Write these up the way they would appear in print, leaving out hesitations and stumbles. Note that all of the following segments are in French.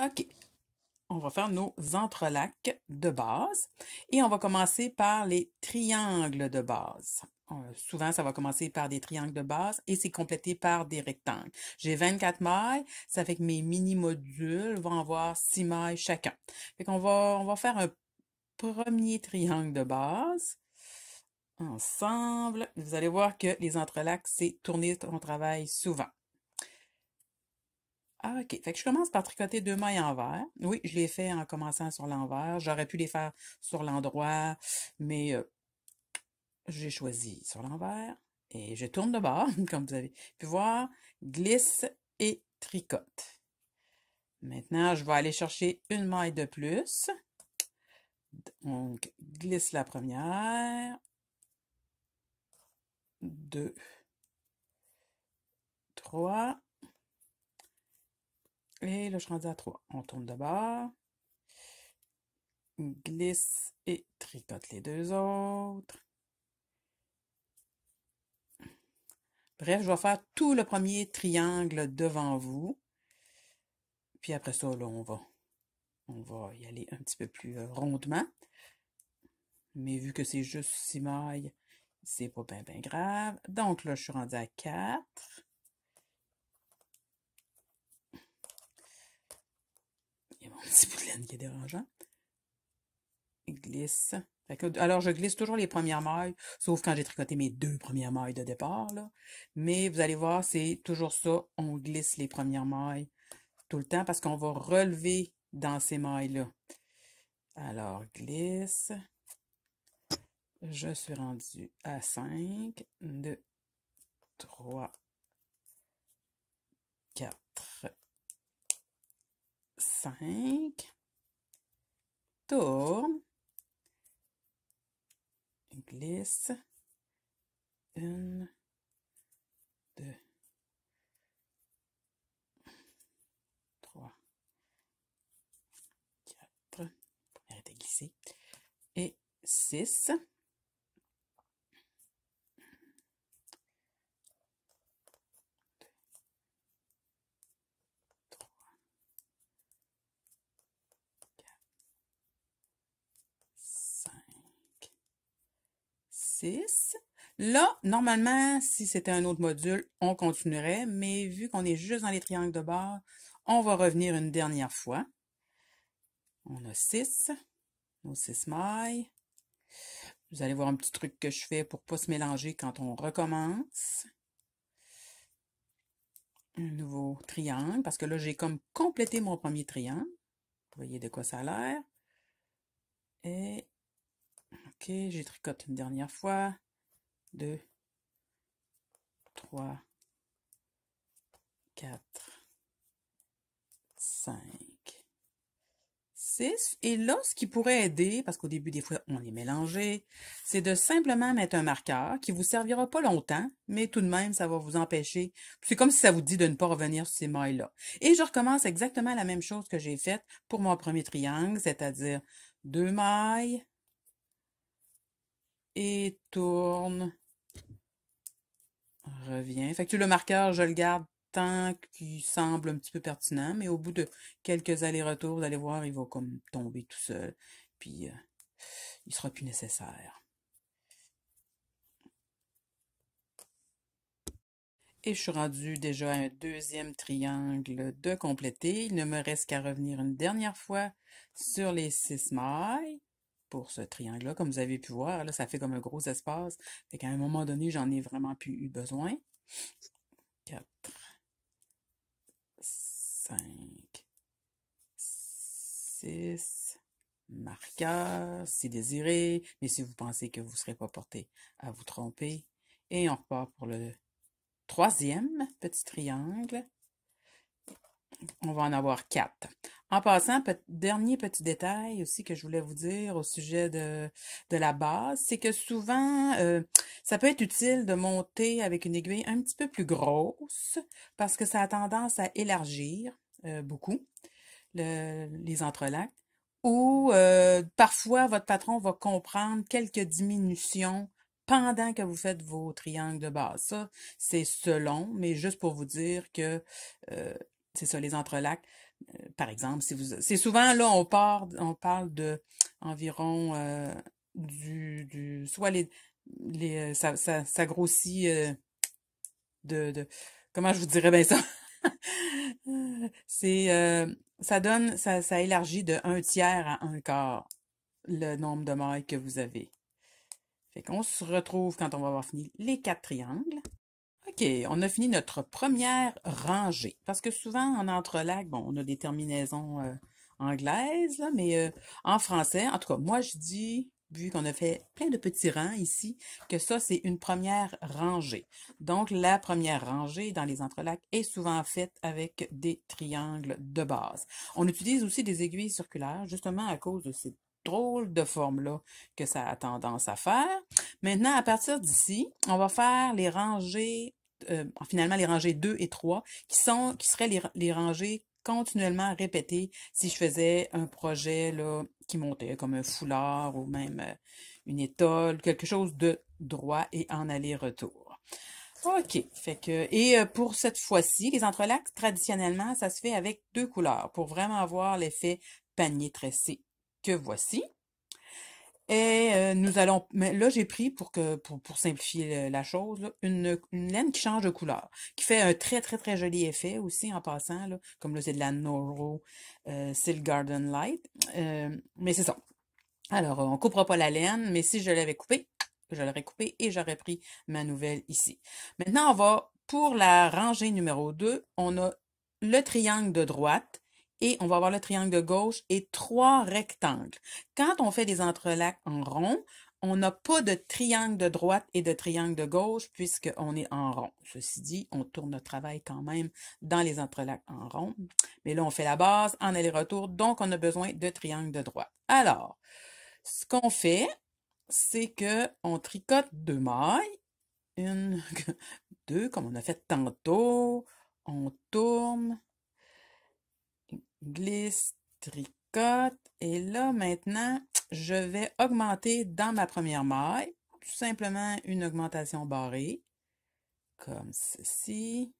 OK, on va faire nos entrelacs de base et on va commencer par les triangles de base. Souvent, ça va commencer par des triangles de base et c'est complété par des rectangles. J'ai 24 mailles, ça fait que mes mini-modules vont avoir 6 mailles chacun. Fait qu'on va faire un premier triangle de base ensemble. Vous allez voir que les entrelacs, c'est tourner ton travail souvent. Ah, OK. Fait que je commence par tricoter 2 mailles envers. Oui, je l'ai fait en commençant sur l'envers. J'aurais pu les faire sur l'endroit, mais j'ai choisi sur l'envers. Et je tourne de bord, comme vous avez pu voir. Glisse et tricote. Maintenant, je vais aller chercher une maille de plus. Donc, glisse la première. 2, 3. Et là, je suis rendue à 3. On tourne de bord. Glisse et tricote les deux autres. Bref, je vais faire tout le premier triangle devant vous. Puis après ça, là, on va y aller un petit peu plus rondement. Mais vu que c'est juste 6 mailles, c'est pas bien grave. Donc là, je suis rendue à 4. Il y a mon petit bout de laine qui est dérangeant. Glisse. Alors, je glisse toujours les premières mailles, sauf quand j'ai tricoté mes 2 premières mailles de départ, là. Mais vous allez voir, c'est toujours ça. On glisse les premières mailles tout le temps parce qu'on va relever dans ces mailles-là. Alors, glisse. Je suis rendue à 5, 2, 3, 4, 5. Tourne. Glisse. 1, 2, 3, 4. Arrêtez de glisser. Et 6. 6. Là, normalement, si c'était un autre module, on continuerait, mais vu qu'on est juste dans les triangles de base, on va revenir une dernière fois. On a 6, nos 6 mailles. Vous allez voir un petit truc que je fais pour ne pas se mélanger quand on recommence. Un nouveau triangle, parce que là, j'ai comme complété mon premier triangle. Vous voyez de quoi ça a l'air. Et, OK, j'ai tricoté une dernière fois. 2, 3, 4, 5, 6. Et là, ce qui pourrait aider, parce qu'au début, des fois, on est mélangé, c'est de simplement mettre un marqueur qui vous servira pas longtemps, mais tout de même, ça va vous empêcher. C'est comme si ça vous dit de ne pas revenir sur ces mailles-là. Et je recommence exactement la même chose que j'ai faite pour mon premier triangle, c'est-à-dire 2 mailles et tourne, revient. Fait que le marqueur, je le garde tant qu'il semble un petit peu pertinent, mais au bout de quelques allers-retours, vous allez voir, il va comme tomber tout seul, puis il sera plus nécessaire. Et je suis rendue déjà à un deuxième triangle de compléter. Il ne me reste qu'à revenir une dernière fois sur les 6 mailles pour ce triangle-là. Comme vous avez pu voir, là, ça fait comme un gros espace. Fait qu'à un moment donné, j'en ai vraiment plus eu besoin. 4, 5, 6, marqueur, si désiré, mais si vous pensez que vous ne serez pas porté à vous tromper. Et on repart pour le troisième petit triangle. On va en avoir 4. En passant, dernier petit détail aussi que je voulais vous dire au sujet de la base, c'est que souvent, ça peut être utile de monter avec une aiguille un petit peu plus grosse parce que ça a tendance à élargir beaucoup les entrelacs. Ou parfois, votre patron va comprendre quelques diminutions pendant que vous faites vos triangles de base. Ça, c'est selon, mais juste pour vous dire que c'est ça, les entrelacs. Par exemple, si vous, c'est souvent là, on parle de environ soit ça grossit de, comment je vous dirais bien ça? C'est, ça élargit de 1/3 à 1/4 le nombre de mailles que vous avez. Fait qu'on se retrouve quand on va avoir fini les 4 triangles. OK, on a fini notre première rangée. Parce que souvent, en entrelac, bon, on a des terminaisons anglaises, là, mais en français, en tout cas, moi, je dis, vu qu'on a fait plein de petits rangs ici, que ça, c'est une première rangée. Donc, la première rangée dans les entrelacs est souvent faite avec des triangles de base. On utilise aussi des aiguilles circulaires, justement à cause de ces drôles de formes-là que ça a tendance à faire. Maintenant, à partir d'ici, on va faire les rangées finalement les rangées 2 et 3, qui seraient les rangées continuellement répétées si je faisais un projet là, qui montait comme un foulard ou même une étole, quelque chose de droit et en aller-retour. OK. Fait que, et pour cette fois-ci, les entrelacs, traditionnellement, ça se fait avec 2 couleurs pour vraiment avoir l'effet panier tressé que voici. Et nous allons, mais là j'ai pris pour simplifier la chose, là, une laine qui change de couleur, qui fait un très très très joli effet aussi en passant, là, comme là c'est de la Noro Silk Garden Light. Mais c'est ça. Alors on coupera pas la laine, mais si je l'avais coupée, je l'aurais coupée et j'aurais pris ma nouvelle ici. Maintenant on va, pour la rangée numéro 2, on a le triangle de droite et on va avoir le triangle de gauche et 3 rectangles. Quand on fait des entrelacs en rond, on n'a pas de triangle de droite et de triangle de gauche puisqu'on est en rond. Ceci dit, on tourne notre travail quand même dans les entrelacs en rond. Mais là, on fait la base en aller-retour, donc on a besoin de triangle de droite. Alors, ce qu'on fait, c'est que on tricote 2 mailles, une, 2, comme on a fait tantôt, on tourne, glisse, tricote, et là maintenant, je vais augmenter dans ma première maille, tout simplement une augmentation barrée, comme ceci,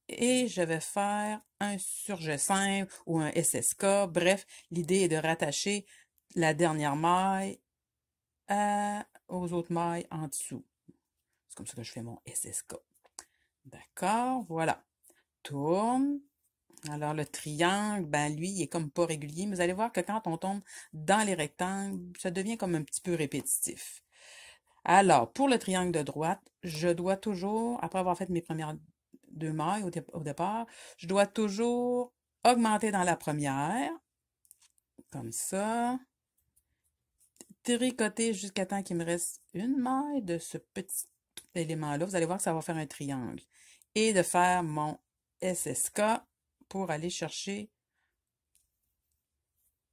et je vais faire un surjet simple ou un SSK, bref, l'idée est de rattacher la dernière maille aux autres mailles en dessous. C'est comme ça que je fais mon SSK. D'accord, voilà. Tourne. Alors, le triangle, ben lui, il est comme pas régulier, mais vous allez voir que quand on tombe dans les rectangles, ça devient comme un petit peu répétitif. Alors, pour le triangle de droite, je dois toujours, après avoir fait mes premières 2 mailles au départ, je dois toujours augmenter dans la première, comme ça, tricoter jusqu'à temps qu'il me reste une maille de ce petit élément-là. Vous allez voir que ça va faire un triangle. Et de faire mon SSK pour aller chercher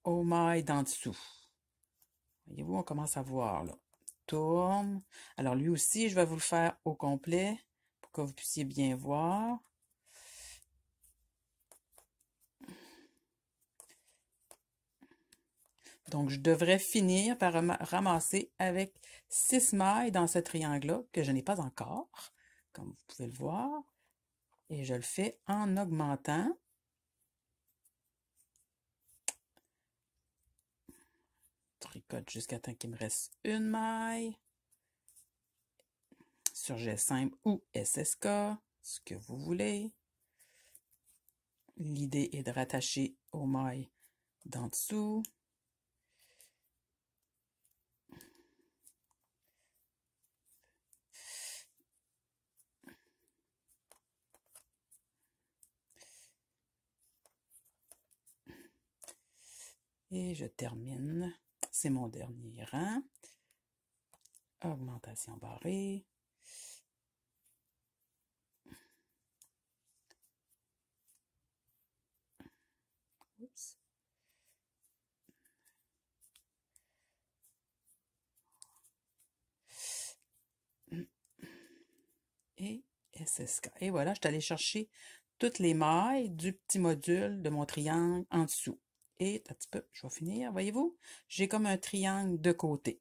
aux mailles d'en dessous. Voyez-vous, on commence à voir là. Tourne. Alors lui aussi, je vais vous le faire au complet pour que vous puissiez bien voir. Donc, je devrais finir par ramasser avec 6 mailles dans ce triangle-là, que je n'ai pas encore, comme vous pouvez le voir. Et je le fais en augmentant. Tricote jusqu'à temps qu'il me reste une maille. Surjet simple ou SSK, ce que vous voulez. L'idée est de rattacher aux mailles d'en dessous. Et je termine. C'est mon dernier rang. Augmentation barrée. Oups. Et SSK. Et voilà, je suis allée chercher toutes les mailles du petit module de mon triangle en dessous. Et un petit peu, je vais finir, voyez-vous, j'ai comme un triangle de côté.